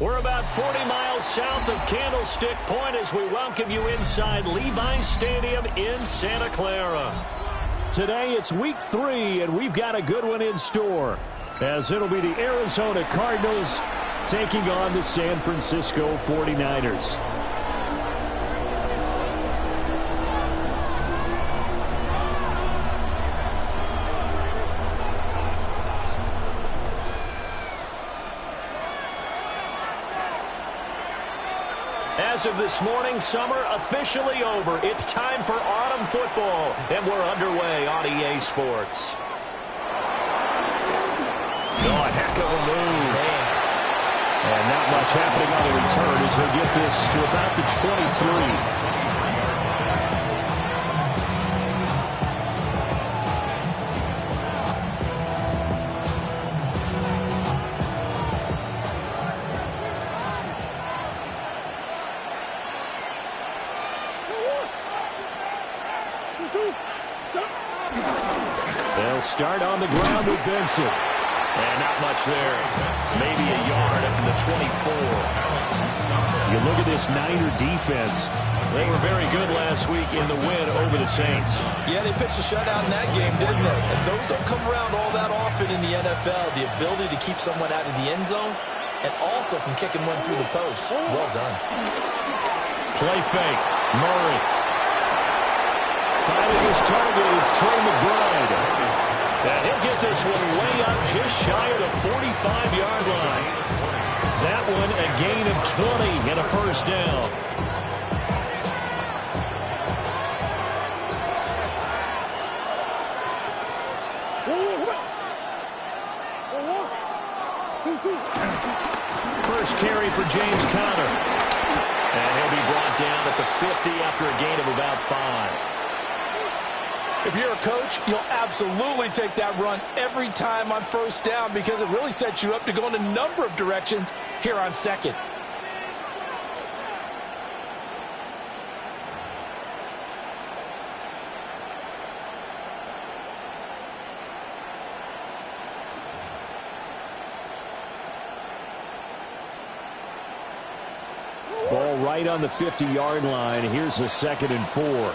We're about 40 miles south of Candlestick Point as we welcome you inside Levi's Stadium in Santa Clara. Today it's week 3, and we've got a good one in store, as it'll be the Arizona Cardinals taking on the San Francisco 49ers. As of this morning, summer officially over. It's time for autumn football, and we're underway on EA Sports. Oh, a heck of a move. And not much happening on the return as he'll get this to about the 23. They'll start on the ground with Benson. And not much there. Maybe a yard up to the 24. You look at this Niner defense. They were very good last week in the win over the Saints. Yeah, they pitched a shutout in that game, didn't they? And those don't come around all that often in the NFL. The ability to keep someone out of the end zone and also from kicking one through the post. Well done. Play fake. Murray. Finding his target, it's Trey McBride. And he'll get this one way up just shy of the 45-yard line. That one a gain of 20 and a first down. First carry for James Conner. And he'll be brought down at the 50 after a gain of about 5. If you're a coach, you'll absolutely take that run every time on first down because it really sets you up to go in a number of directions here on second. Ball right on the 50-yard line. Here's a 2nd and 4.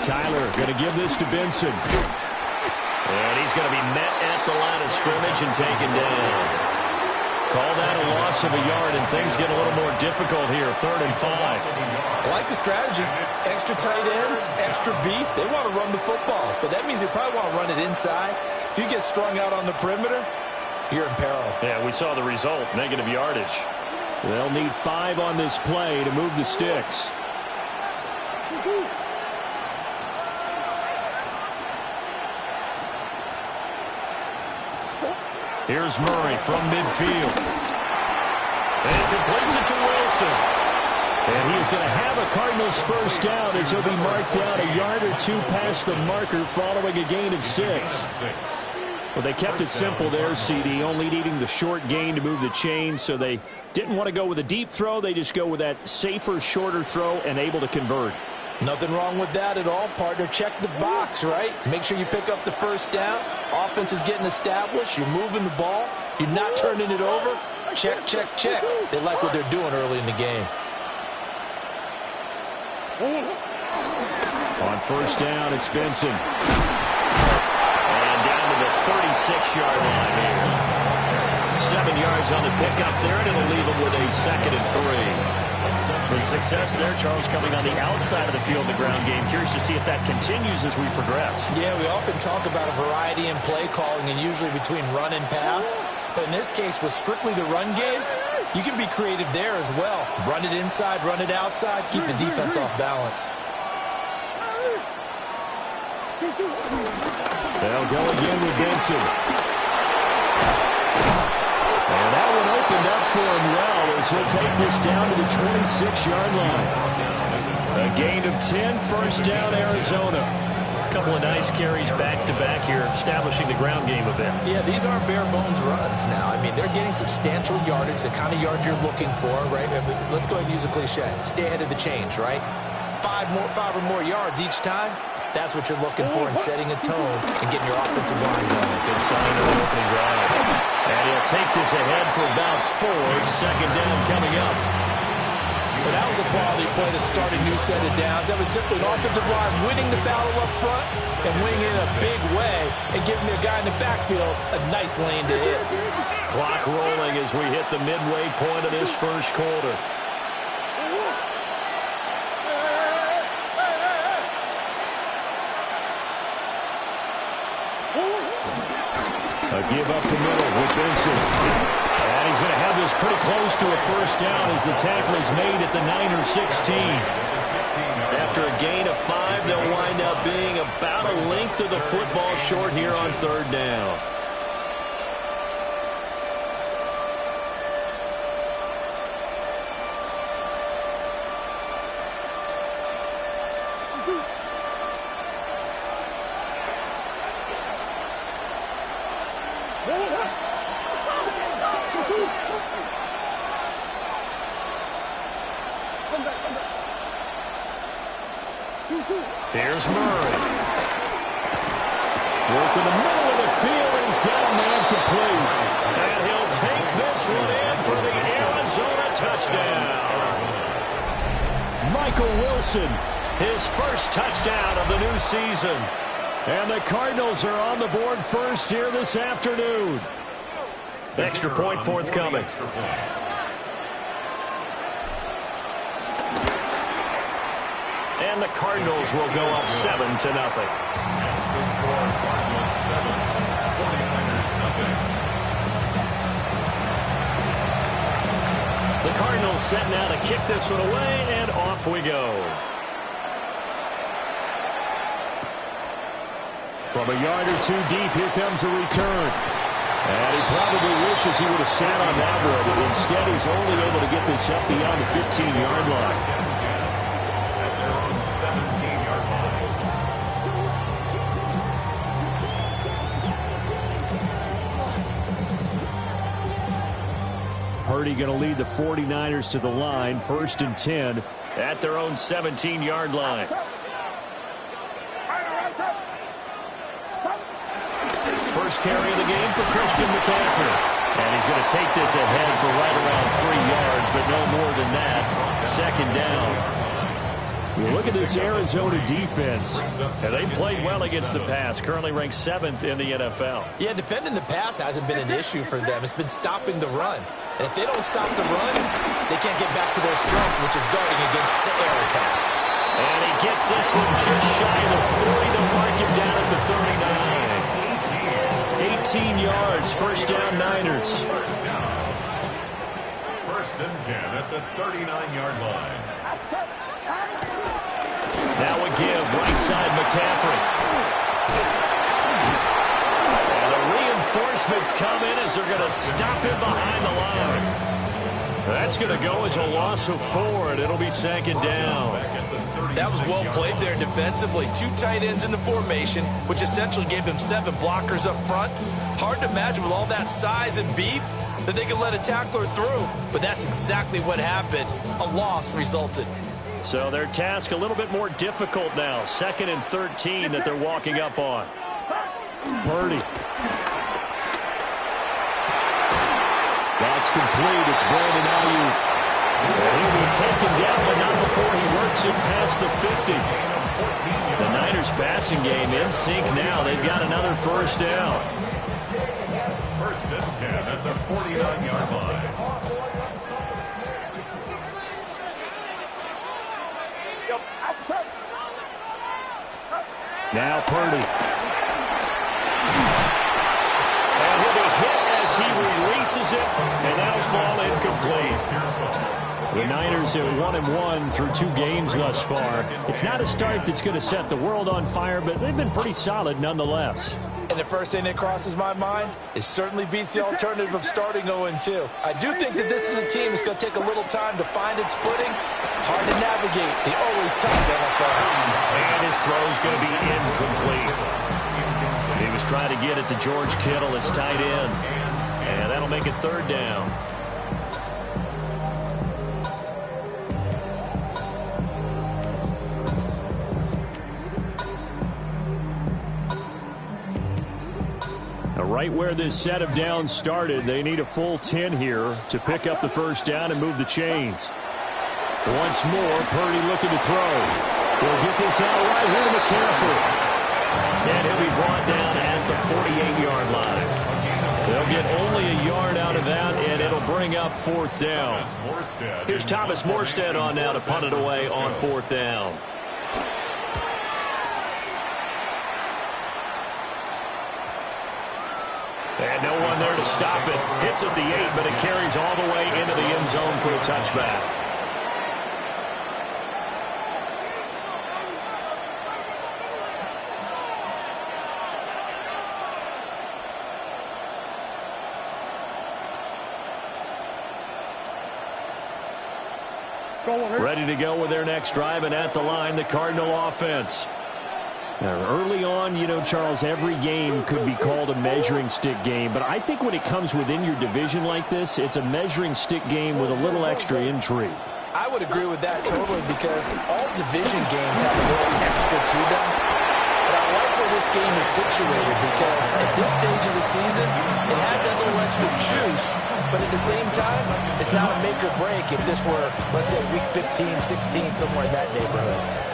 Kyler going to give this to Benson. And he's going to be met at the line of scrimmage and taken down. Call that a loss of a yard, and things get a little more difficult here. 3rd and 5. I like the strategy. Extra tight ends, extra beef. They want to run the football, but that means they probably want to run it inside. If you get strung out on the perimeter, you're in peril. Yeah, we saw the result. Negative yardage. They'll need 5 on this play to move the sticks. Here's Murray from midfield. And completes it to Wilson. And he is going to have a Cardinals first down as he'll be marked down a yard or 2 past the marker following a gain of 6. Well, they kept it simple there, CD, only needing the short gain to move the chains, so they didn't want to go with a deep throw. They just go with that safer, shorter throw and able to convert. Nothing wrong with that at all, partner. Check the box, right? Make sure you pick up the first down. Offense is getting established. You're moving the ball. You're not turning it over. Check, check, check. They like what they're doing early in the game. On first down, it's Benson. And down to the 36-yard line here. 7 yards on the pickup there, and it'll leave them with a 2nd and 3. The success there, Charles, coming on the outside of the field in the ground game. Curious to see if that continues as we progress. Yeah, we often talk about a variety in play calling and usually between run and pass. But in this case, with strictly the run game, you can be creative there as well. Run it inside, run it outside, keep the defense off balance. They'll go again with Benson. And that one opened up for him well as he'll take this down to the 26-yard line. A gain of 10, first down, Arizona. A couple of nice carries back-to-back here, establishing the ground game a bit. Yeah, these aren't bare-bones runs now. I mean, they're getting substantial yardage, the kind of yards you're looking for, right? I mean, let's go ahead and use a cliche. Stay ahead of the change, right? Five or more yards each time. That's what you're looking for in setting a tone and getting your offensive line going. Good sign of the opening drive. And he'll take this ahead for about 4. 2nd down coming up. But that was a quality play to start a new set of downs. That was simply an offensive line winning the battle up front and winning it in a big way and giving the guy in the backfield a nice lane to hit. Clock rolling as we hit the midway point of this first quarter. A give up the middle with Benson. And he's going to have this pretty close to a first down as the tackle is made at the Niner 16. After a gain of 5, they'll wind up being about a length of the football short here on 3rd down. Here's Murray. Work in the middle of the field, and he's got a man complete. And he'll take this one in for the Arizona touchdown. Michael Wilson, his first touchdown of the new season. And the Cardinals are on the board first here this afternoon. Extra point forthcoming. And the Cardinals will go up 7-0. The Cardinals set now to kick this one away, and off we go. From a yard or 2 deep, here comes a return. And he probably wishes he would have sat on that one, but instead he's only able to get this up beyond the 15-yard line. Purdy going to lead the 49ers to the line, 1st and 10 at their own 17-yard line. First carry of the game for Christian McCaffrey. And he's going to take this ahead for right around 3 yards, but no more than that. 2nd down. You look at this Arizona defense, and they played well against the pass, currently ranked 7th in the NFL. Yeah, defending the pass hasn't been an issue for them. It's been stopping the run. And if they don't stop the run, they can't get back to their strength, which is guarding against the air attack. And he gets this one just shy of the 40 to mark him down at the 39. 18 yards, first down Niners. First and 10 at the 39-yard line. Now a give, right side McCaffrey. And the reinforcements come in as they're going to stop him behind the line. That's going to go as a loss of 4, and it'll be 2nd down. That was well played there defensively. 2 tight ends in the formation, which essentially gave them 7 blockers up front. Hard to imagine with all that size and beef that they could let a tackler through. But that's exactly what happened. A loss resulted. So their task a little bit more difficult now. 2nd and 13 that they're walking up on. Purdy. That's complete. It's Brandon Ayuk. And he'll be taken down, but not before he works it past the 50. The Niners passing game in sync now. They've got another first down. First and 10 at the 49-yard line. Now Purdy. And he'll be hit as he releases it, and that'll fall incomplete. The Niners have 1-1 through 2 games thus far. It's not a start that's going to set the world on fire, but they've been pretty solid nonetheless. And the first thing that crosses my mind, it certainly beats the alternative of starting 0-2. I do think that this is a team that's going to take a little time to find its footing. Hard to navigate the always tough NFL. And his throw's going to be incomplete. He was trying to get it to George Kittle, his tight end. And that'll make it third down. Right where this set of downs started, they need a full 10 here to pick up the first down and move the chains. Once more, Purdy looking to throw. He'll get this out right here to McCaffrey. And he'll be brought down at the 48-yard line. They'll get only a yard out of that, and it'll bring up fourth down. Here's Thomas Morstead on now to punt it away on fourth down. And no one there to stop it. Hits at the 8, but it carries all the way into the end zone for a touchback. Ready to go with their next drive, and at the line, the Cardinal offense. Now, early on, you know, Charles, every game could be called a measuring stick game. But I think when it comes within your division like this, it's a measuring stick game with a little extra intrigue. I would agree with that totally because all division games have a little extra to them. But I like where this game is situated because at this stage of the season, it has that little extra juice. But at the same time, it's not a make or break if this were, let's say, week 15, 16, somewhere in that neighborhood.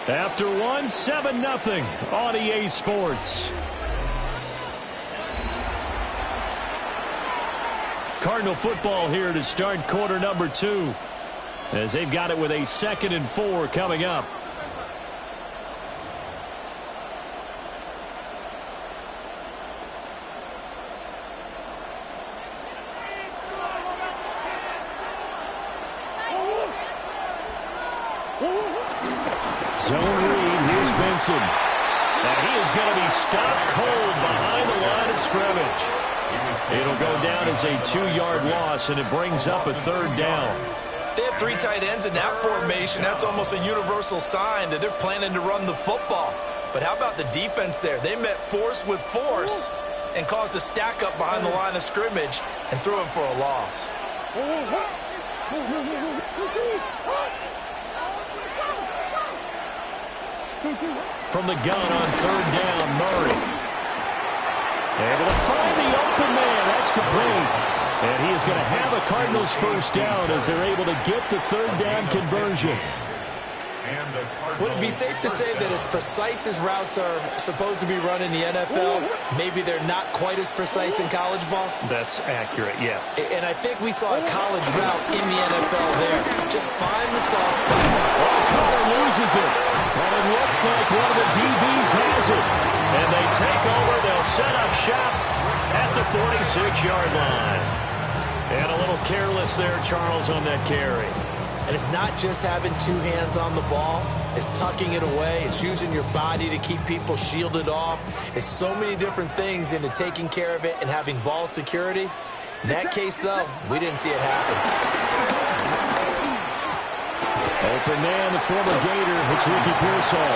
After one, 7-0 on EA Sports. Cardinal football here to start quarter number 2, as they've got it with a 2nd and 4 coming up. Zone read, here's Benson. And he is going to be stopped cold behind the line of scrimmage. It'll go down as a 2-yard loss, and it brings up a third down. They have 3 tight ends in that formation. That's almost a universal sign that they're planning to run the football. But how about the defense there? They met force with force and caused a stack up behind the line of scrimmage and threw him for a loss. From the gun on third down, Murray. Able to find the open man. That's complete. And he is going to have a Cardinals first down as they're able to get the third down conversion. Would it be safe to say that as precise as routes are supposed to be run in the NFL, maybe they're not quite as precise in college ball? That's accurate, yeah. And I think we saw a college route in the NFL there. Just find the soft spot. Well, Carter loses it. And it looks like one of the DBs has it. And they take over. They'll set up shop at the 46-yard line. And a little careless there, Charles, on that carry. And it's not just having 2 hands on the ball. It's tucking it away. It's using your body to keep people shielded off. It's so many different things into taking care of it and having ball security. In that case, though, we didn't see it happen. Open man, the former Gator. It's Ricky Pearsall.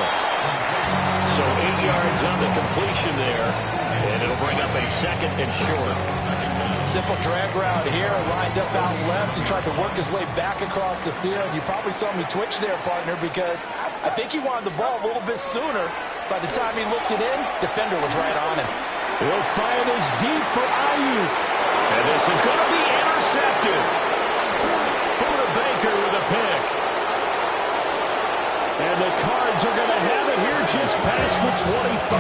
So 8 yards on the completion there. And it'll bring up a 2nd and short. Simple drag route here, lined up out left and tried to work his way back across the field. You probably saw me twitch there, partner, because I think he wanted the ball a little bit sooner. By the time he looked it in, defender was right on him. He'll fire this deep for Ayuk. And this is going to be intercepted. Buda Baker with a pick. And the Cards Browns are going to have it here just past the 25.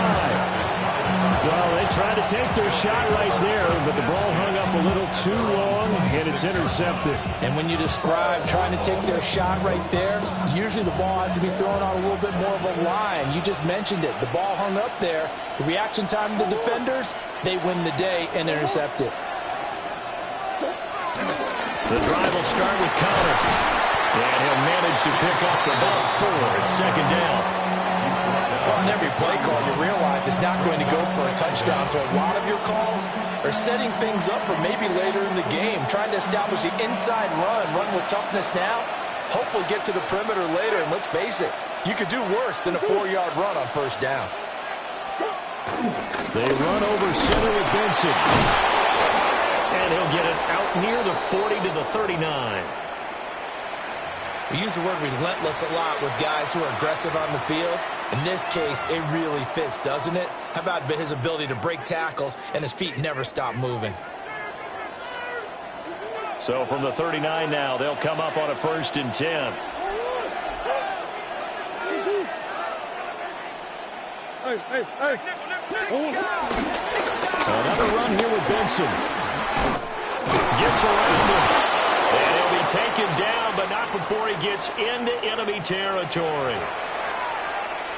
Well, they tried to take their shot right there, but the ball hung up a little too long, and it's intercepted. And when you describe trying to take their shot right there, usually the ball has to be thrown on a little bit more of a line. You just mentioned it. The ball hung up there. The reaction time of the defenders, they win the day and intercept it. The drive will start with Conner. And he'll manage to pick up about 4 at second down. Well, on every play call, you realize it's not going to go for a touchdown. So a lot of your calls are setting things up for maybe later in the game, trying to establish the inside run with toughness now, hopefully get to the perimeter later. And let's face it, you could do worse than a 4-yard run on first down. They run over center with Benson. And he'll get it out near the 40 to the 39. We use the word relentless a lot with guys who are aggressive on the field. In this case, it really fits, doesn't it? How about his ability to break tackles and his feet never stop moving? So from the 39 now, they'll come up on a 1st and 10. Another run here with Benson. Gets around him. And he'll be taken down, but not before he gets into enemy territory.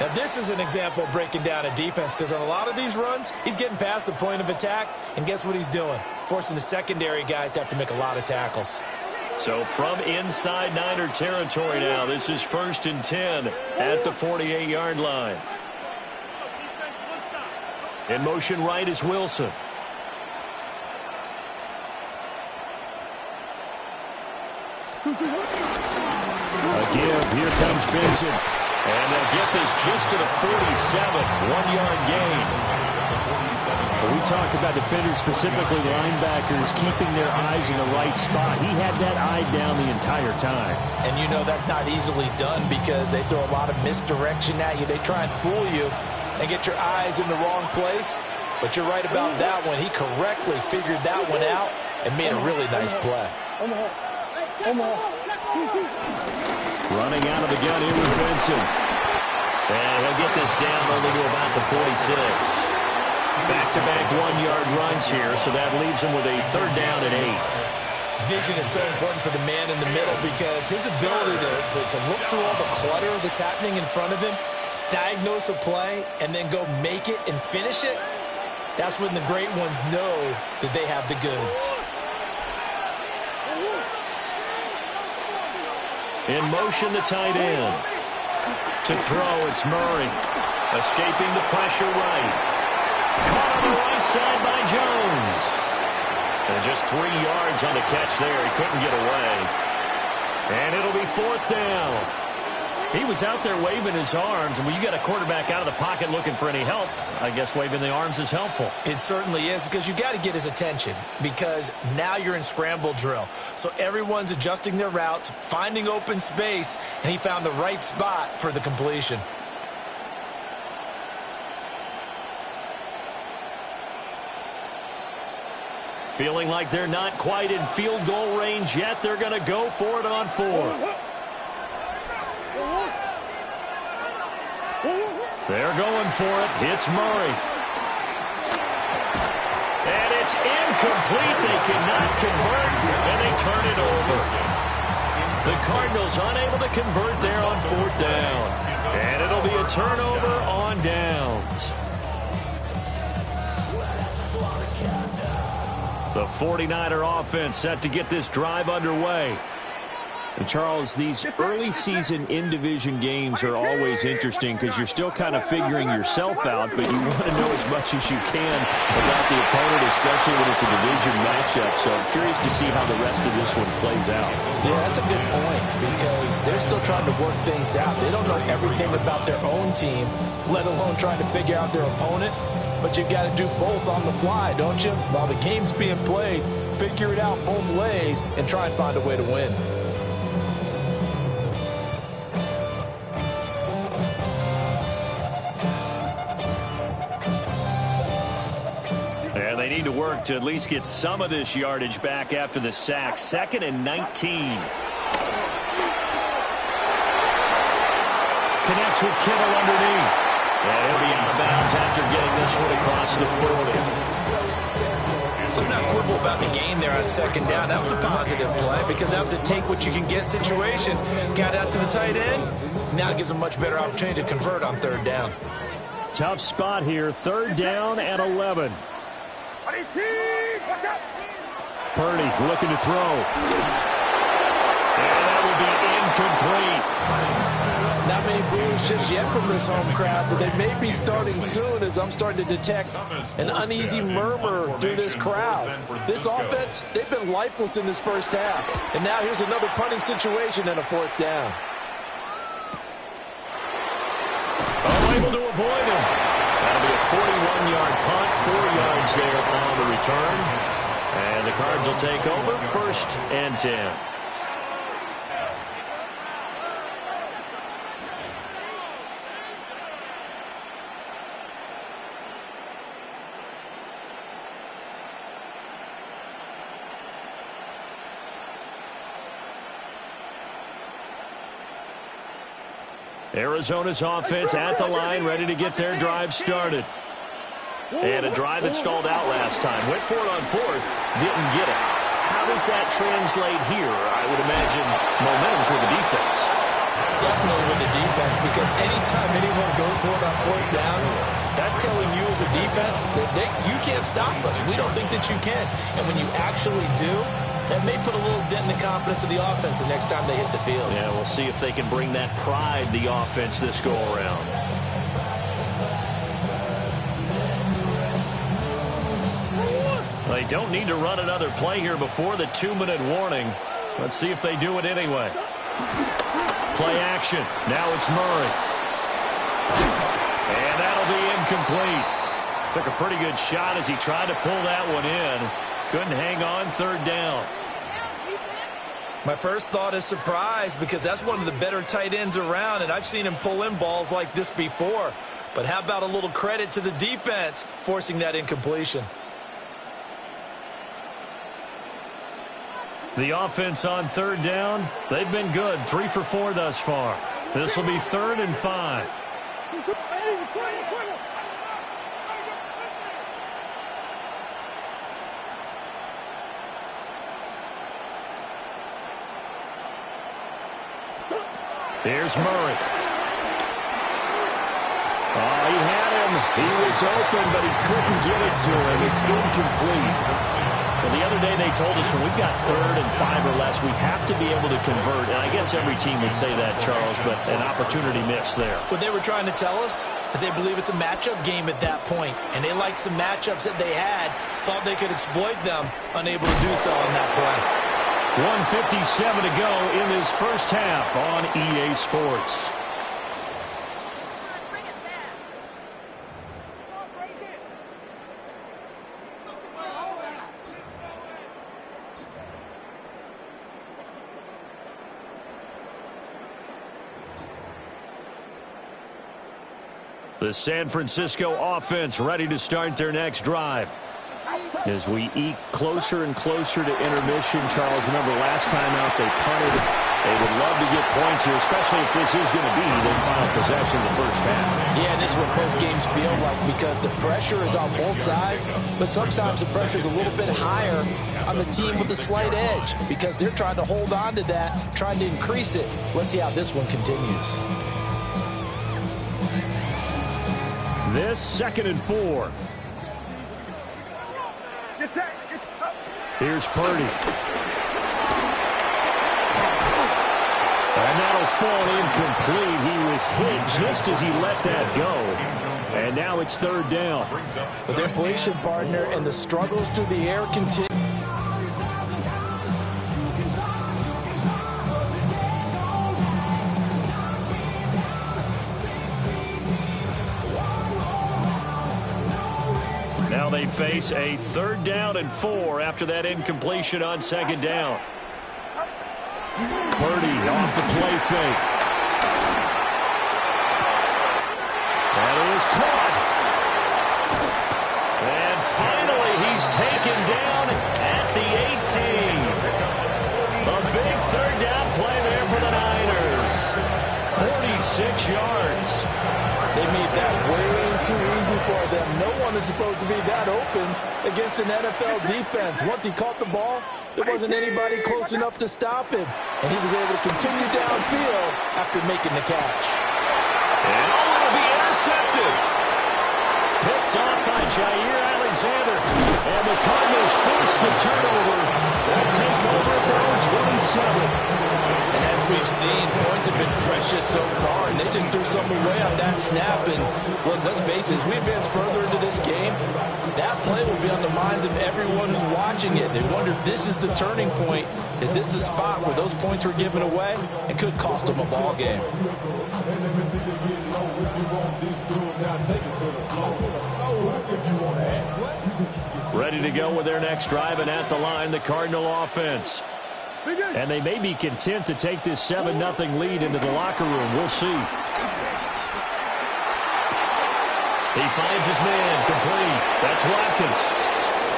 Now, this is an example of breaking down a defense, because on a lot of these runs, he's getting past the point of attack, and guess what he's doing? Forcing the secondary guys to have to make a lot of tackles. So from inside Niner territory now, this is 1st and 10 at the 48-yard line. In motion right is Wilson. A give. Here comes Benson. And they'll get this just to the 47. 1-yard gain. When we talk about defenders, specifically linebackers, keeping their eyes in the right spot, he had that eye down the entire time. And you know that's not easily done because they throw a lot of misdirection at you. They try and fool you and get your eyes in the wrong place. But you're right about that one. He correctly figured that one out and made a really nice play. Running out of the gun here with Benson. And he'll get this down only to about the 46. Back-to-back 1-yard runs here, so that leaves him with a 3rd down and 8. Vision is so important for the man in the middle because his ability to look through all the clutter that's happening in front of him, diagnose a play, and then go make it and finish it, that's when the great ones know that they have the goods. In motion, the tight end. To throw, it's Murray. Escaping the pressure right. Caught on the right side by Jones. And just 3 yards on the catch there. He couldn't get away. And it'll be 4th down. He was out there waving his arms, and when you got a quarterback out of the pocket looking for any help, I guess waving the arms is helpful. It certainly is, because you got to get his attention, because now you're in scramble drill. So everyone's adjusting their routes, finding open space, and he found the right spot for the completion. Feeling like they're not quite in field goal range yet. They're going to go for it on 4th. They're going for it. It's Murray. And it's incomplete. They cannot convert, and they turn it over. The Cardinals unable to convert there on 4th down. And it'll be a turnover on downs. The 49er offense set to get this drive underway. And Charles, these early season in-division games are always interesting because you're still kind of figuring yourself out, but you want to know as much as you can about the opponent, especially when it's a division matchup. So I'm curious to see how the rest of this one plays out. Yeah, that's a good point because they're still trying to work things out. They don't know everything about their own team, let alone trying to figure out their opponent. But you've got to do both on the fly, don't you? While the game's being played, figure it out both ways and try and find a way to win. And they need to work to at least get some of this yardage back after the sack. 2nd and 19. Connects Looks with Kittle underneath. And he'll be out of bounds after getting this one across the 40. Let's not quibble about the gain there on second down. That was a positive play because that was a take-what-you-can-get situation. Got out to the tight end. Now it gives a much better opportunity to convert on third down. Tough spot here. Third down and 11. Purdy looking to throw. And that will be incomplete. Not many boos just yet from this home crowd, but they may be starting soon as I'm starting to detect an uneasy murmur through this crowd. This offense, they've been lifeless in this first half. And now here's another punting situation and a fourth down. Oh, able to avoid him. That'll be a 41-yard punt, 4 yards there on the return. And the Cards will take over, 1st and 10. Arizona's offense at the line, ready to get their drive started. And a drive that stalled out last time. Went for it on 4th, didn't get it. How does that translate here? I would imagine momentum's with the defense. Definitely with the defense, because anytime anyone goes for it on 4th down, that's telling you as a defense that you can't stop us. We don't think that you can. And when you actually do, that may put a little dent in the confidence of the offense the next time they hit the field. Yeah, we'll see if they can bring that pride, the offense, this go-around. They don't need to run another play here before the 2-minute warning. Let's see if they do it anyway. Play action. Now it's Murray. And that'll be incomplete. Took a pretty good shot as he tried to pull that one in. Couldn't hang on, 3rd down. My first thought is surprise, because that's one of the better tight ends around, and I've seen him pull in balls like this before. But how about a little credit to the defense forcing that incompletion? The offense on 3rd down, they've been good. 3 for 4 thus far. This will be 3rd and 5. Here's Murray. Oh, he had him. He was open, but he couldn't get it to him. It's incomplete. Well, the other day they told us when we've got 3rd and 5 or less, we have to be able to convert. And I guess every team would say that, Charles, but an opportunity missed there. What they were trying to tell us is they believe it's a matchup game at that point. And they liked some matchups that they had, thought they could exploit them, unable to do so on that play. 1:57 to go in this first half on EA Sports. The San Francisco offense ready to start their next drive. As we eke closer and closer to intermission, Charles, remember last time out they punted. They would love to get points here, especially if this is going to be their final possession of the first half. Yeah, and this is what close games feel like, because the pressure is on both sides, but sometimes the pressure is a little bit higher on the team with a slight edge because they're trying to hold on to that, trying to increase it. Let's see how this one continues. This 2nd and 4. Here's Purdy. And that'll fall incomplete. He was hit just as he let that go. And now it's 3rd down. But their completion partner and the struggles through the air continue. Now they face a 3rd down and 4 after that incompletion on 2nd down. Purdy off the play fake. That is caught. And finally he's taken down at the 18. A big 3rd down play there for the Niners. 46 yards. made that way too easy for them. No one is supposed to be that open against an NFL defense. Once he caught the ball, there wasn't anybody close enough to stop him. And he was able to continue downfield after making the catch. And it'll be intercepted. Picked off by Jair Alexander. And the Cardinals force the turnover. They'll take over at their own 27. And as we've seen, points have been precious so far, and they just threw something away on that snap. And look, let's face it, as we advance further into this game, that play will be on the minds of everyone who's watching it. They wonder if this is the turning point. Is this the spot where those points were given away? It could cost them a ball game. Ready to go with their next drive, and at the line, the Cardinal offense. And they may be content to take this 7-0 lead into the locker room. We'll see. He finds his man complete. That's Watkins.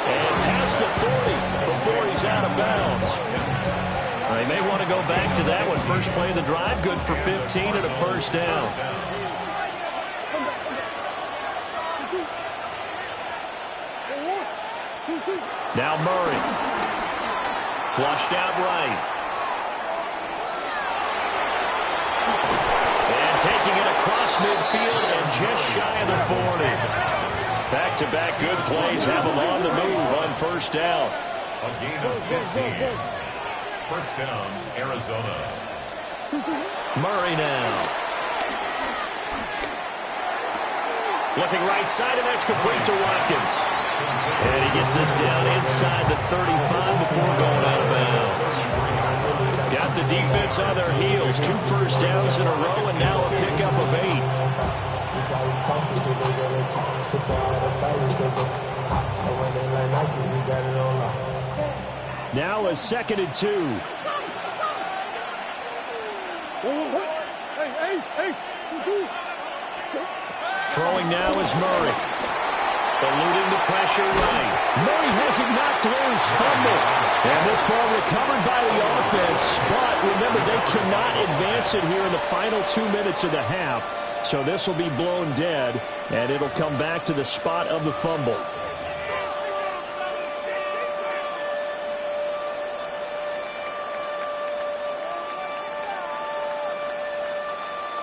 And past the 40 before he's out of bounds. They may want to go back to that one. First play of the drive, good for 15 and a first down. Now Murray. Flushed out right. And taking it across midfield and just shy of the 40. Back-to-back good plays have him on the move on first down. A gain of 15. First down, Arizona. Murray now. Looking right side, and that's complete to Watkins. And he gets this down inside the 35 before going out of bounds. Got the defense on their heels. 2 first downs in a row, and now a pickup of 8. Now a 2nd and 2. Throwing now is Murray. Eluding the pressure right. Murray has it knocked loose. Fumble. And this ball recovered by the offense. But remember, they cannot advance it here in the final 2 minutes of the half. So this will be blown dead, and it'll come back to the spot of the fumble.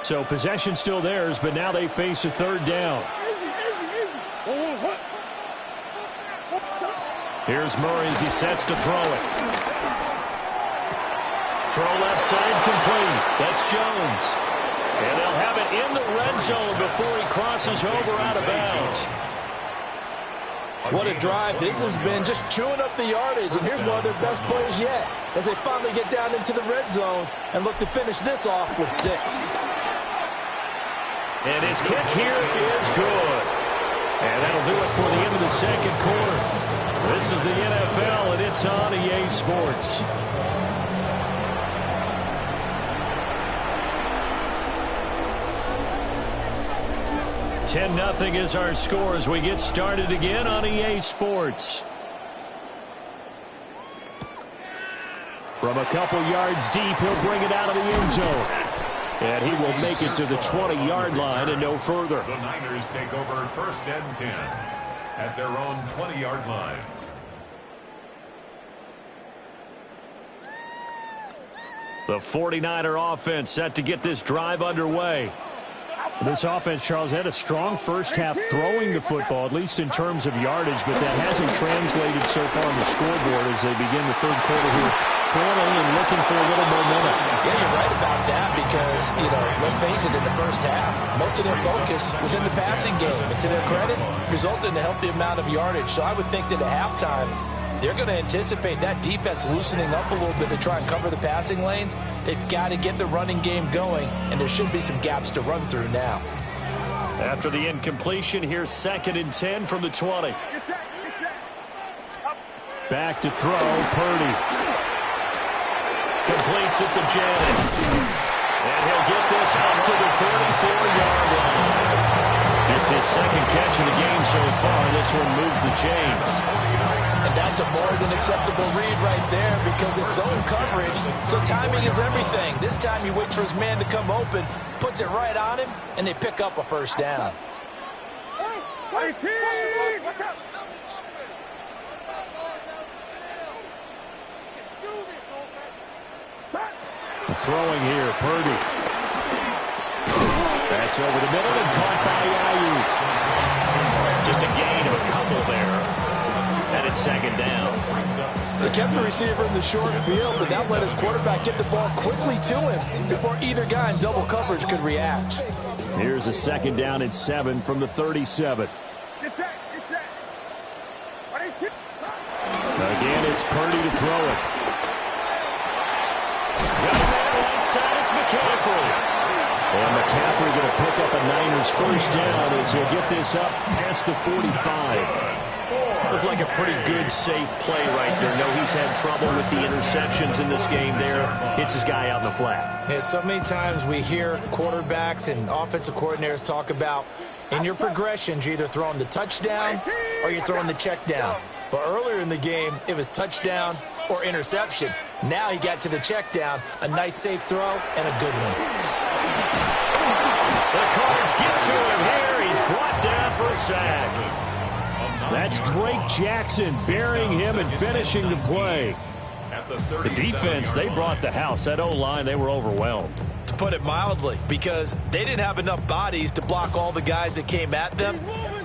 So possession still theirs, but now they face a 3rd down. Here's Murray as he sets to throw it. Throw left side complete. That's Jones. And they'll have it in the red zone before he crosses over out of bounds. What a drive this has been, just chewing up the yardage. And here's one of their best plays yet as they finally get down into the red zone and look to finish this off with 6. And his kick here is good. And that'll do it for the end of the 2nd quarter. This is the NFL, and it's on EA Sports. $10-0 is our score as we get started again on EA Sports. From a couple yards deep, he'll bring it out of the end zone. And he will make it to the 20-yard line and no further. The Niners take over 1st and 10 at their own 20-yard line. The 49er offense set to get this drive underway. This offense, Charles, had a strong first half throwing the football, at least in terms of yardage, but that hasn't translated so far on the scoreboard as they begin the 3rd quarter here, trailing and looking for a little momentum. Yeah, you're right about that because, let's face it, in the first half, most of their focus was in the passing game. And to their credit, resulted in a healthy amount of yardage. So I would think that at halftime, they're going to anticipate that defense loosening up a little bit to try and cover the passing lanes. They've got to get the running game going, and there should be some gaps to run through now. After the incompletion, here's 2nd and 10 from the 20. Back to throw, Purdy. Completes it to Janet. And he'll get this up to the 34-yard line. Just his 2nd catch of the game so far. This one moves the chains. And that's a more than acceptable read right there because it's zone coverage, so timing is everything. This time he waits for his man to come open, puts it right on him, and they pick up a first down. Throwing here, Purdy. That's over the middle and caught by Ayuk. Just a gain of a couple there. And it's second down. They kept the receiver in the short field, but that let his quarterback get the ball quickly to him before either guy in double coverage could react. Here's a second down and 7 from the 37. Again, it's Purdy to throw it. Got a man right side, it's McCaffrey. And McCaffrey going to pick up a Niners first down as he'll get this up past the 45. Looked like a pretty good, safe play right there. No, he's had trouble with the interceptions in this game there. Hits his guy out in the flat. Yeah, so many times we hear quarterbacks and offensive coordinators talk about in your progressions, you're either throwing the touchdown or you're throwing the check down. But earlier in the game, it was touchdown or interception. Now he got to the check down, a nice safe throw, and a good one. The Cards get to him here. He's brought down for a sack. That's Drake Jackson burying him and finishing the play. The defense, they brought the house. That O-line, they were overwhelmed. To put it mildly, because they didn't have enough bodies to block all the guys that came at them.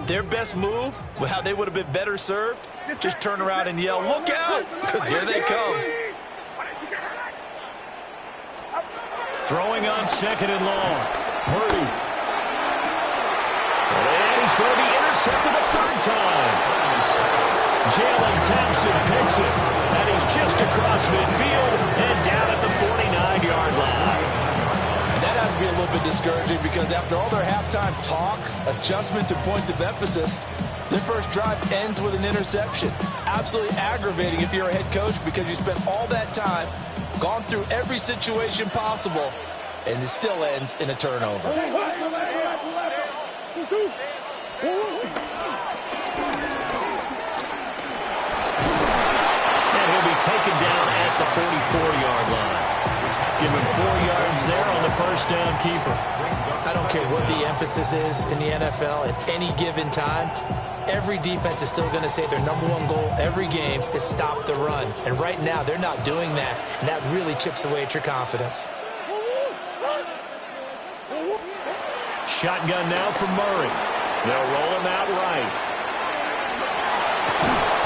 Their best move, how they would have been better served, just turn around and yell, "Look out!" because here they come. Throwing on second and long. Purdy. And he's going to be intercepted a third time. Jalen Thompson picks it. And he's just across midfield and down at the 49-yard line. And that has to be a little bit discouraging because after all their halftime talk, adjustments, and points of emphasis, their first drive ends with an interception. Absolutely aggravating if you're a head coach because you spent all that time, gone through every situation possible, and it still ends in a turnover. And he'll be taken down at the 44-yard line. Give him 4 yards there on the first down keeper. I don't care what the emphasis is in the NFL at any given time. Every defense is still going to say their number one goal every game is stop the run. And right now, they're not doing that, and that really chips away at your confidence. Shotgun now from Murray. They'll roll him out right.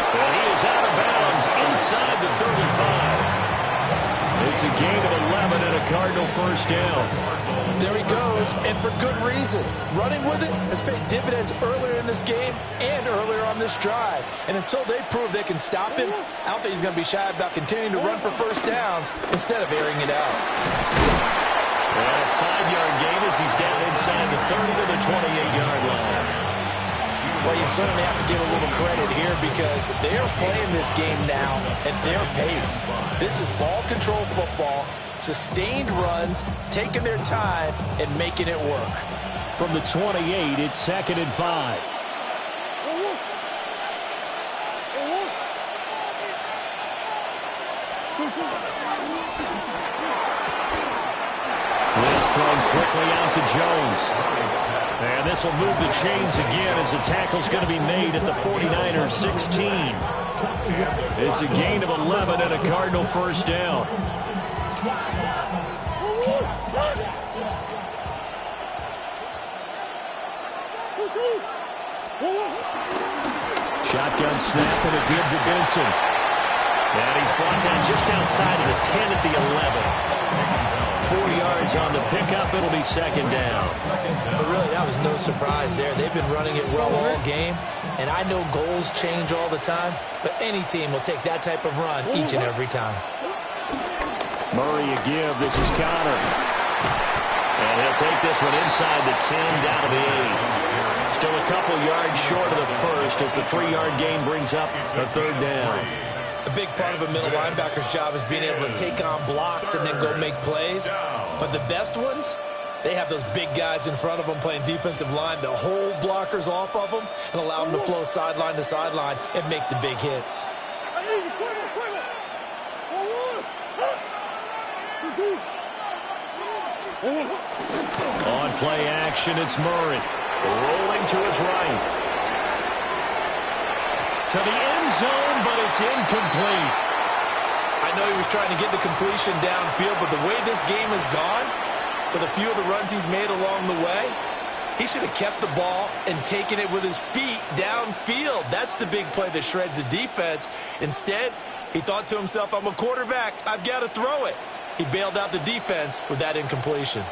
And he is out of bounds inside the 35. It's a gain of 11 and a Cardinal first down. There he goes, and for good reason. Running with it has paid dividends earlier in this game and earlier on this drive. And until they prove they can stop him, I don't think he's going to be shy about continuing to run for first downs instead of airing it out. And a 5-yard gain as he's down inside the 30 to the 28-yard line. Well, you certainly have to give a little credit here because they are playing this game now at their pace. This is ball control football, sustained runs, taking their time, and making it work. From the 28, it's 2nd and 5. This thrown quickly out to Jones. And this will move the chains again as the tackle's going to be made at the 49ers 16. It's a gain of 11 and a Cardinal first down. Shotgun snap and a good to Benson. And he's brought down just outside of the 10 at the 11. 4 yards on the pickup. It'll be second down. But really, that was no surprise there. They've been running it well all game. And I know goals change all the time, but any team will take that type of run each and every time. Murray a give. This is Connor. And he'll take this one inside the 10 down to the 8. Still a couple yards short of the first as the 3-yard gain brings up a third down. A big part of a middle linebacker's job is being able to take on blocks and then go make plays. But the best ones, They have those big guys in front of them playing defensive line to hold blockers off of them and allow them to flow sideline to sideline and make the big hits. On play action, it's Murray. Rolling to his right. To the end zone, but it's incomplete. I know he was trying to get the completion downfield, but the way this game has gone, with a few of the runs he's made along the way, he should have kept the ball and taken it with his feet downfield. That's the big play that shreds the defense. Instead, he thought to himself, I'm a quarterback, I've got to throw it. He bailed out the defense with that incompletion.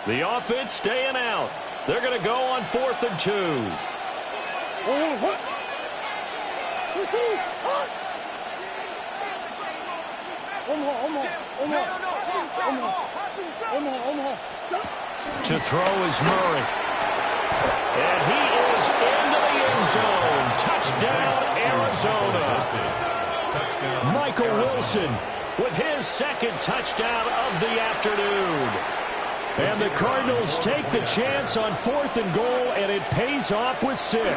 The offense staying out. They're going to go on 4th and 2. To throw is Murray. And he is into the end zone. Touchdown, Arizona. Michael Wilson with his second touchdown of the afternoon. And the Cardinals take the chance on 4th and goal, and it pays off with 6. The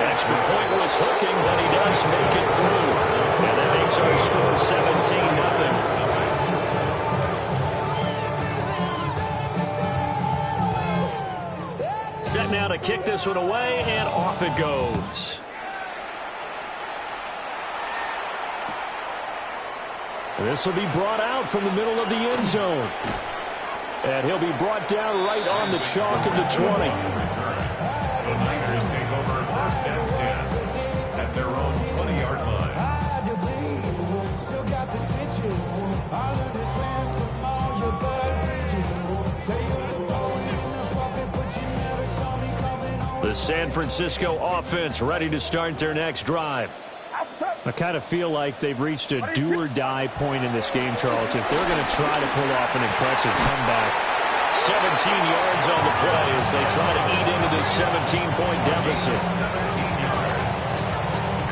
extra point was hooking, but he does make it through. And that makes our score 17-0. Set now to kick this one away, and off it goes. This will be brought out from the middle of the end zone. And he'll be brought down right on the chalk of the 20. The Niners take over 1st and 10 at their own 20-yard line. The San Francisco offense ready to start their next drive. I kind of feel like they've reached a do-or-die point in this game, Charles, if they're going to try to pull off an impressive comeback. 17 yards on the play as they try to eat into this 17-point deficit. 17 yards.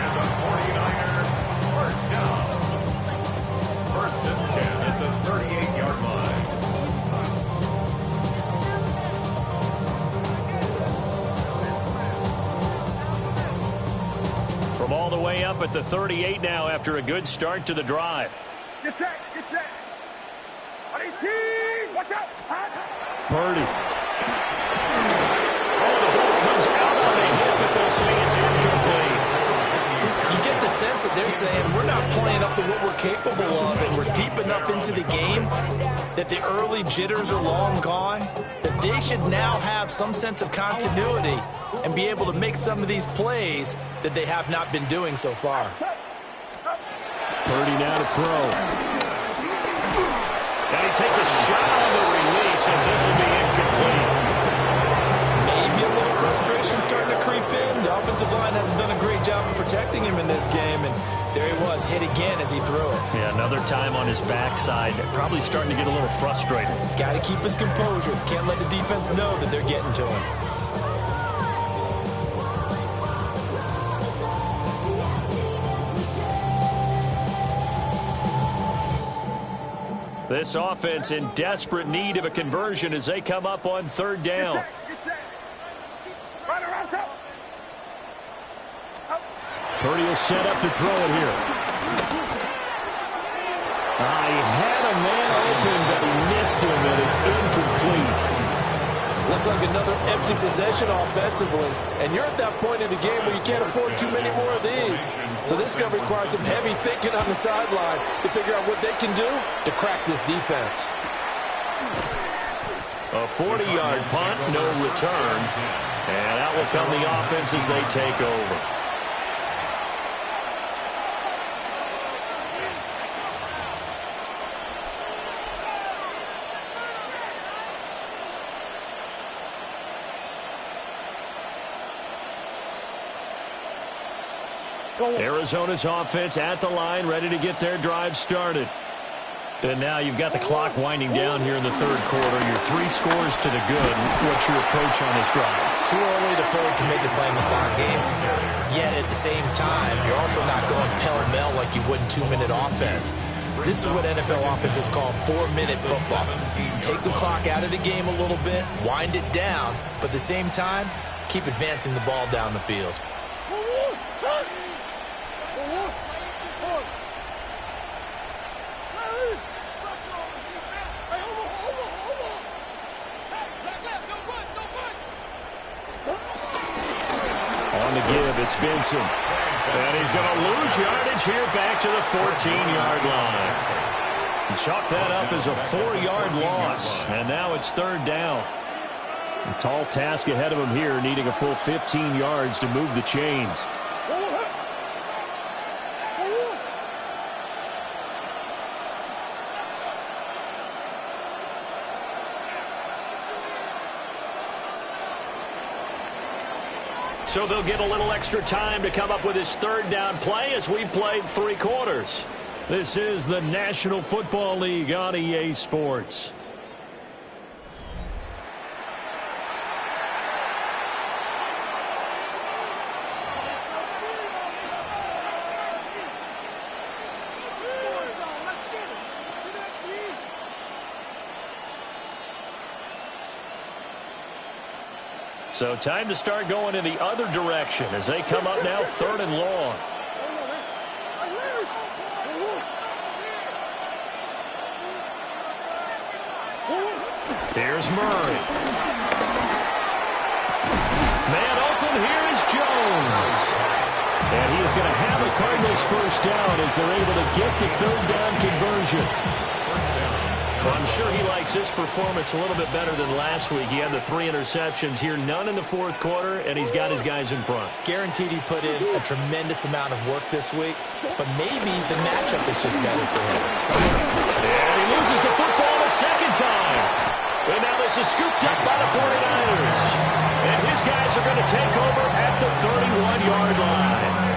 And the 49er first down. 1st and 10 at the 38-yard line. From all the way up at the 38 now after a good start to the drive. Get set, get set. Watch out. Purdy. Oh, the ball comes out on the hit, but they'll say it's incomplete. You get the sense that they're saying we're not playing up to what we're capable of, and we're deep enough into the game that the early jitters are long gone, that they should now have some sense of continuity and be able to make some of these plays that they have not been doing so far. Purdy now to throw. And he takes a shot on the release as this will be incomplete. Maybe a little frustration starting to creep in. The offensive line hasn't done a great job of protecting him in this game, and there he was, hit again as he threw it. Yeah, another time on his backside. Probably starting to get a little frustrated. Got to keep his composure. Can't let the defense know that they're getting to him. This offense in desperate need of a conversion as they come up on 3rd down. Purdy will set up to throw it here. He had a man open, but he missed him, and it's incomplete. Looks like another empty possession offensively. And you're at that point in the game where you can't afford too many more of these. So this is going to require some heavy thinking on the sideline to figure out what they can do to crack this defense. A 40-yard punt, no return. And out will come the offense as they take over. Arizona's offense at the line, ready to get their drive started. And now you've got the clock winding down here in the 3rd quarter. You're 3 scores to the good. What's your approach on this drive? Too early to fully commit to playing the clock game. Yet at the same time, you're also not going pell-mell like you would in 2-minute offense. This is what NFL offenses call 4-minute football. Take the clock out of the game a little bit, wind it down, but at the same time, keep advancing the ball down the field. On the give, it's Benson. And he's going to lose yardage here back to the 14-yard line. Chalk that up as a 4-yard loss. And now it's third down. A tall task ahead of him here, needing a full 15 yards to move the chains. So they'll get a little extra time to come up with his third down play as we played 3 quarters. This is the National Football League on EA Sports. So time to start going in the other direction as they come up now 3rd and long. Here's Murray. Man open, here is Jones. And he is going to have a Cardinals first down as they're able to get the 3rd down conversion. Well, I'm sure he likes his performance a little bit better than last week. He had the 3 interceptions here, none in the 4th quarter, and he's got his guys in front. Guaranteed he put in a tremendous amount of work this week, but maybe the matchup is just better for him. And he loses the football a second time. And now this is scooped up by the 49ers. And his guys are going to take over at the 31-yard line.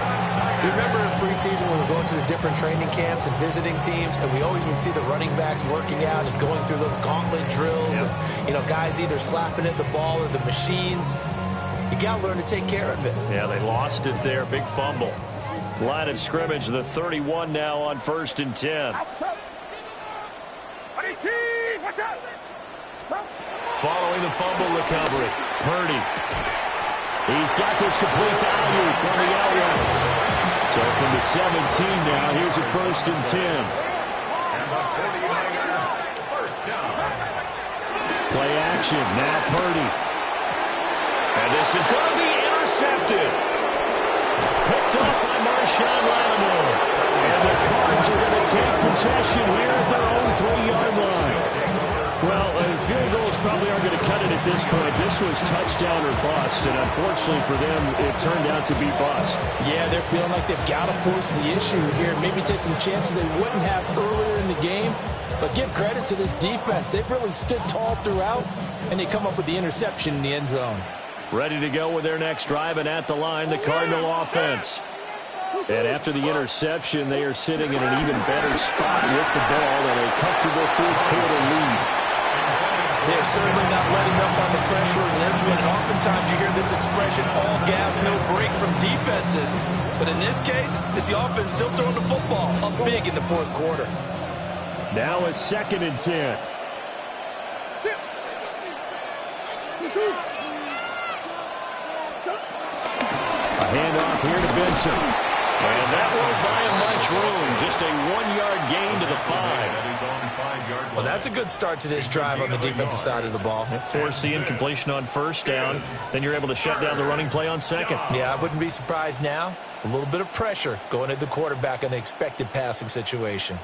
You remember in preseason when we were going to the different training camps and visiting teams, and we always would see the running backs working out and going through those gauntlet drills, and, you know, guys either slapping at the ball or the machines. You got to learn to take care of it. Yeah, they lost it there. Big fumble. Line of scrimmage, the 31 now on 1st and 10. Following the fumble recovery, Purdy. He's got this complete to Ayuk on the out route. So from the 17 now, here's a 1st and 10. And the 49er first down. Play action, Matt Purdy. And this is going to be intercepted. Picked up by Marshawn Lattimore. And the Cards are going to take possession here at their own 3-yard line. Well, field goals probably aren't going to cut it at this point. This was touchdown or bust, and unfortunately for them, it turned out to be bust. Yeah, they're feeling like they've got to force the issue here. Maybe take some chances they wouldn't have earlier in the game. But give credit to this defense. They've really stood tall throughout, and they come up with the interception in the end zone. Ready to go with their next drive, and at the line, the Cardinal offense. And after the interception, they are sitting in an even better spot with the ball and a comfortable 4th quarter lead. They're certainly not letting up on the pressure in this one. And oftentimes you hear this expression, all gas, no break from defenses. But in this case, it's the offense still throwing the football up big in the 4th quarter. Now a 2nd and 10. A handoff here to Benson. And that won't buy him much room. Just a 1-yard gain to the 5. Well, that's a good start to this drive on the defensive side of the ball. Force completion on 1st down. Then you're able to shut down the running play on 2nd. Yeah, I wouldn't be surprised now. A little bit of pressure going at the quarterback in the expected passing situation.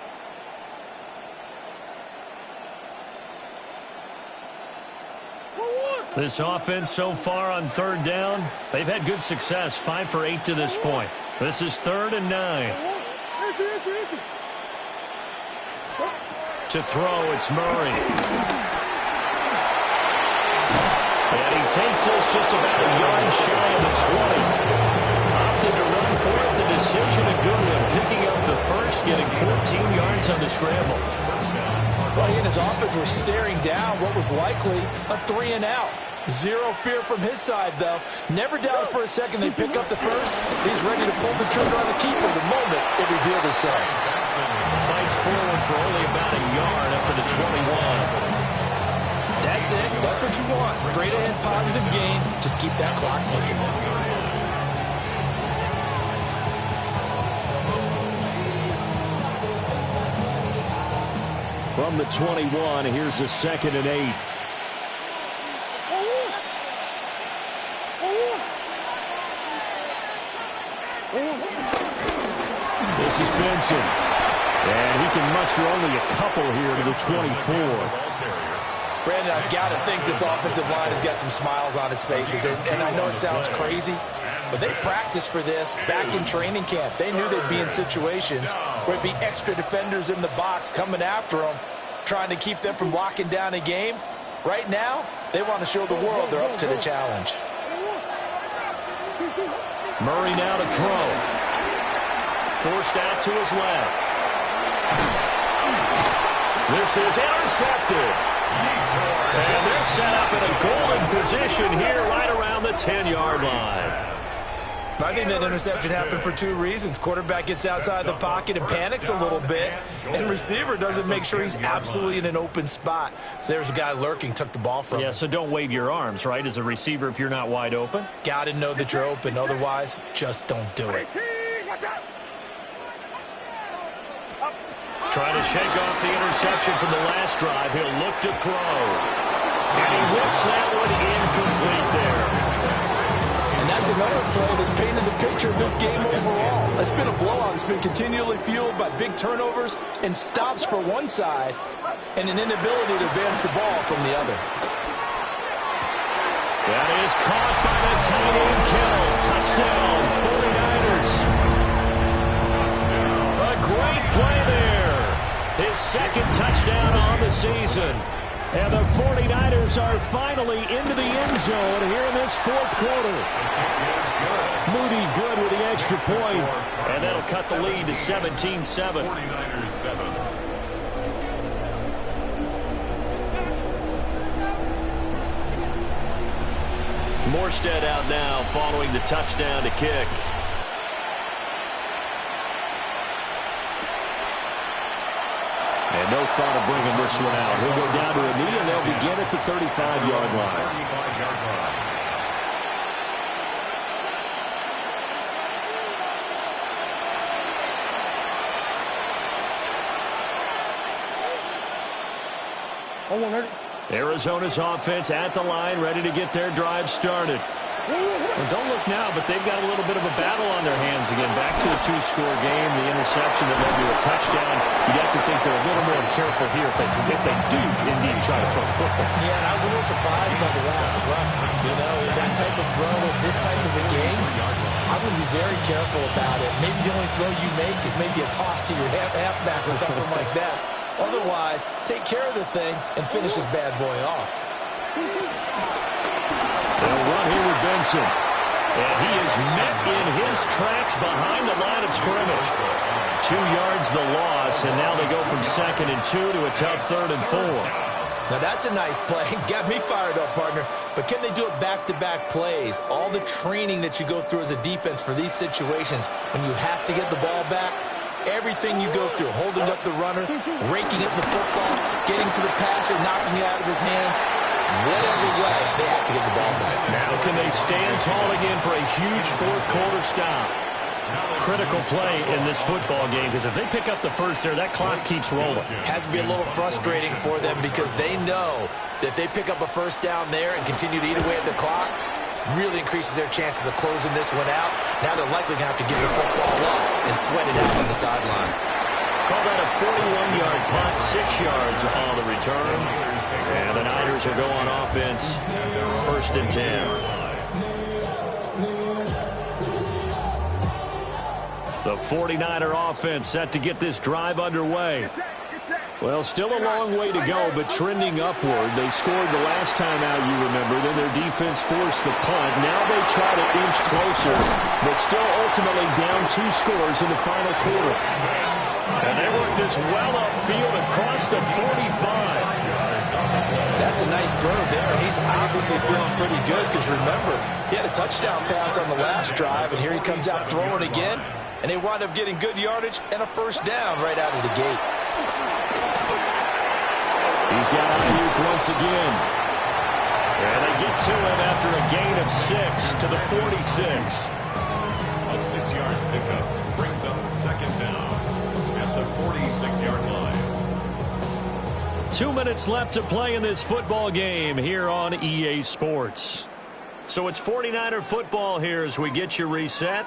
This offense so far on 3rd down, they've had good success, 5 for 8 to this point. This is 3rd and 9. To throw, it's Murray. And he takes this just about a yard shy of the 20. Opted to run for it. The decision a good one. Picking up the first, getting 14 yards on the scramble. Well, he and his offense were staring down what was likely a 3-and-out. Zero fear from his side, though. Never doubted for a second they pick up the first. He's ready to pull the trigger on the keeper the moment it revealed itself. Fights forward for only about a yard up to the 21. That's it. That's what you want. Straight ahead, positive gain. Just keep that clock ticking. From the 21, here's a 2nd and 8. This is Benson. And he can muster only a couple here to the 24. Brandon, I've got to think this offensive line has got some smiles on its faces. And I know it sounds crazy, but they practiced for this back in training camp. They knew they'd be in situations where it'd be extra defenders in the box coming after them, trying to keep them from locking down a game. Right now, they want to show the world they're up to the challenge. Murray now to throw. Forced out to his left. This is intercepted. And they're set up in a golden position here right around the 10-yard line. I think that interception happened for two reasons. Quarterback gets outside the pocket and panics a little bit, and receiver doesn't make sure he's absolutely in an open spot. So there's a guy lurking, took the ball from him. Yeah, so don't wave your arms, right, as a receiver if you're not wide open. Got to know that you're open. Otherwise, just don't do it. Trying to shake off the interception from the last drive. He'll look to throw. And he whips that one incomplete there. And that's another play that's painted the picture of this game overall. It's been a blowout. It's been continually fueled by big turnovers and stops for one side and an inability to advance the ball from the other. That is caught by the tight end Kittle. Touchdown, 49ers. A great play there. His second touchdown on the season. And the 49ers are finally into the end zone here in this fourth quarter. Moody good with the extra point. And that'll cut the lead to 17-7. 49ers 7. Morstead out now following the touchdown to kick. And no thought of bringing this one out. He'll go down to a knee, and they'll begin at the 35-yard line. 35-yard line. Arizona's offense at the line, ready to get their drive started. Well, don't look now, but they've got a little bit of a battle on their hands again. Back to a two-score game, the interception that led to a touchdown. You have to think they're a little more careful here if they do indeed try to throw the football. Yeah, and I was a little surprised by the last throw. You know, that type of throw in this type of a game, I'm going to be very careful about it. Maybe the only throw you make is maybe a toss to your halfback or something like that. Otherwise, take care of the thing and finish this bad boy off. They'll run here with Benson. And he is met in his tracks behind the line of scrimmage. 2 yards the loss, and now they go from 2nd and 2 to a tough 3rd and 4. Now that's a nice play. Got me fired up, partner. But can they do it back-to-back plays? All the training that you go through as a defense for these situations, when you have to get the ball back, everything you go through, holding up the runner, raking at the football, getting to the passer, knocking it out of his hands, whatever way, they have to get the ball back. Now can they stand tall again for a huge fourth quarter stop? Critical play in this football game, because if they pick up the first there, that clock keeps rolling. Has to be a little frustrating for them because they know that if they pick up a first down there and continue to eat away at the clock, really increases their chances of closing this one out. Now they're likely going to have to give the football up and sweat it out on the sideline. Call that a 41-yard punt, 6 yards on the return. And the Niners will go on offense, 1st and 10. The 49er offense set to get this drive underway. Well, still a long way to go, but trending upward. They scored the last time out, you remember. Then their defense forced the punt. Now they try to inch closer, but still ultimately down 2 scores in the final quarter. And they work this well upfield across the 45. That's a nice throw there. He's obviously feeling pretty good because, remember, he had a touchdown pass on the last drive, and here he comes out throwing again. and they wind up getting good yardage and a first down right out of the gate. He's got Ayuk once again. And they get to him after a gain of 6 to the 46. A 6-yard pickup brings up second down at the 46-yard line. 2 minutes left to play in this football game here on EA Sports. So it's 49er football here as we get you reset.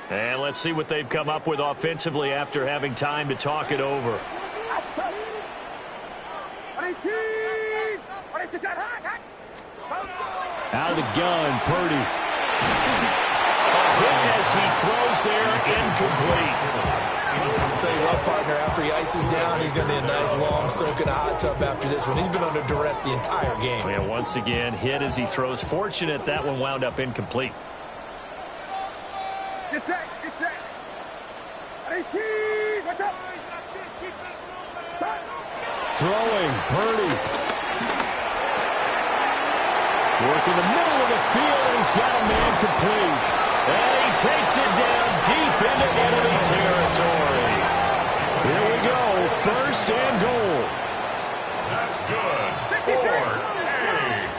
And let's see what they've come up with offensively after having time to talk it over. Out of the gun, Purdy. A hit as he throws there, incomplete. I'll tell you what, partner, after he ices down, he's going to need a nice long soak in a hot tub after this one. He's been under duress the entire game. And once again, hit as he throws. Fortunate that one wound up incomplete. Get set, get set. What's up? Throwing, Purdy. Working the middle of the field, and he's got a man complete. And he takes it down deep into enemy territory. Here we go, first and goal. That's good. Ford, hey.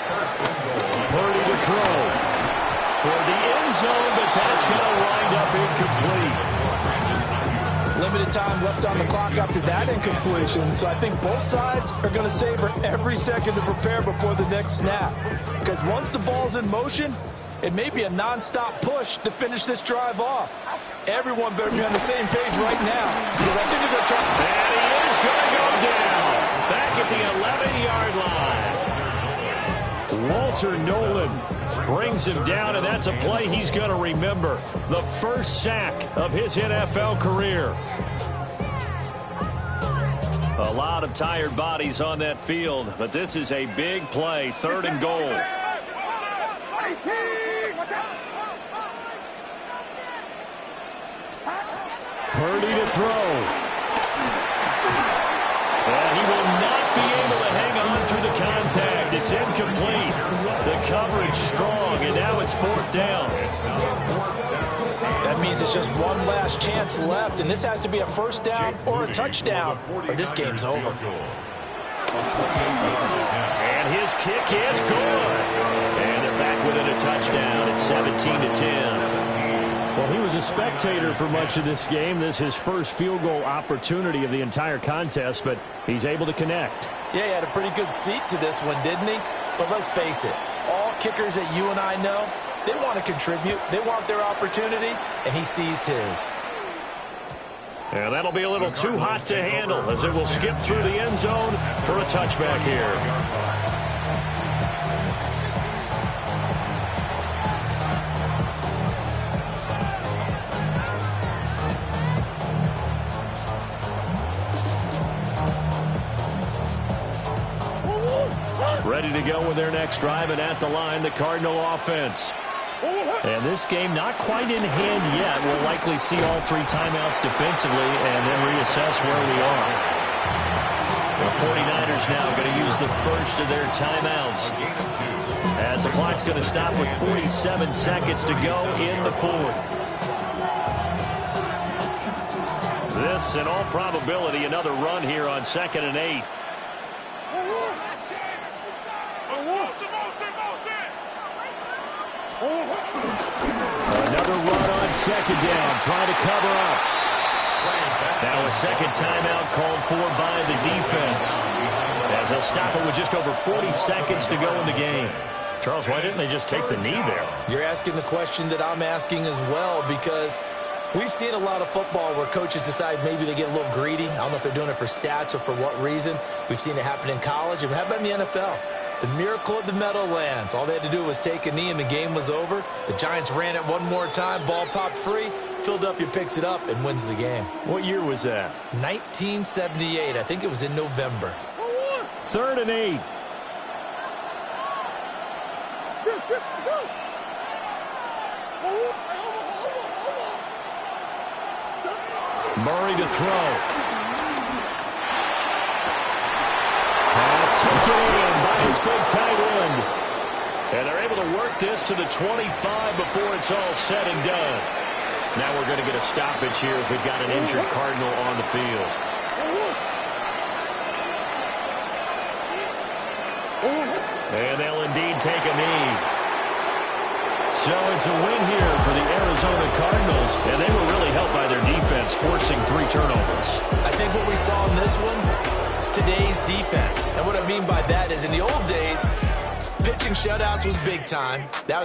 First and goal. Purdy to throw. Toward the end zone, but that's going to wind up incomplete. Limited time left on the clock after that incompletion, so I think both sides are going to savor every second to prepare before the next snap. Because once the ball's in motion, it may be a nonstop push to finish this drive off. Everyone better be on the same page right now, because I think they're going to try. And he is going to go down back at the 11-yard line. Walter Nolan brings him down, and that's a play he's going to remember. The first sack of his NFL career. A lot of tired bodies on that field, but this is a big play, third and goal. Purdy to throw. And he will not be able to hang on through the contact. It's incomplete. The coverage strong, and now it's fourth down. That means it's just one last chance left, and this has to be a first down or a touchdown, or this game's over. And his kick is good. And they're back within a touchdown at 17-10. Well, he was a spectator for much of this game. This is his first field goal opportunity of the entire contest, but he's able to connect. Yeah, he had a pretty good seat to this one, didn't he? But let's face it, all kickers that you and I know, they want to contribute. They want their opportunity, and he seized his. And that'll be a little too hot to handle as it will skip through the end zone for a touchback here. Ready to go with their next drive, and at the line, the Cardinal offense. And this game not quite in hand yet. We'll likely see all three timeouts defensively and then reassess where we are. The 49ers now going to use the first of their timeouts, as the clock's going to stop with 47 seconds to go in the fourth. This, in all probability, another run here on 2nd and 8. Another run on 2nd down, trying to cover up. Now a second timeout called for by the defense, as they'll stop it with just over 40 seconds to go in the game. Charles, why didn't they just take the knee there? You're asking the question that I'm asking as well, because we've seen a lot of football where coaches decide maybe they get a little greedy. I don't know if they're doing it for stats or for what reason. We've seen it happen in college, and how about in the NFL? The miracle at the Meadowlands. All they had to do was take a knee and the game was over. The Giants ran it one more time. Ball popped free. Philadelphia picks it up and wins the game. What year was that? 1978. I think it was in November. 3rd and 8. Murray to throw. Pass taken in by his big tight end. And they're able to work this to the 25 before it's all said and done. Now we're going to get a stoppage here as we've got an injured Cardinal on the field. And they'll indeed take a knee. So it's a win here for the Arizona Cardinals, and they were really helped by their defense, forcing 3 turnovers. I think what we saw in this one, today's defense. And what I mean by that is in the old days, pitching shutouts was big time. That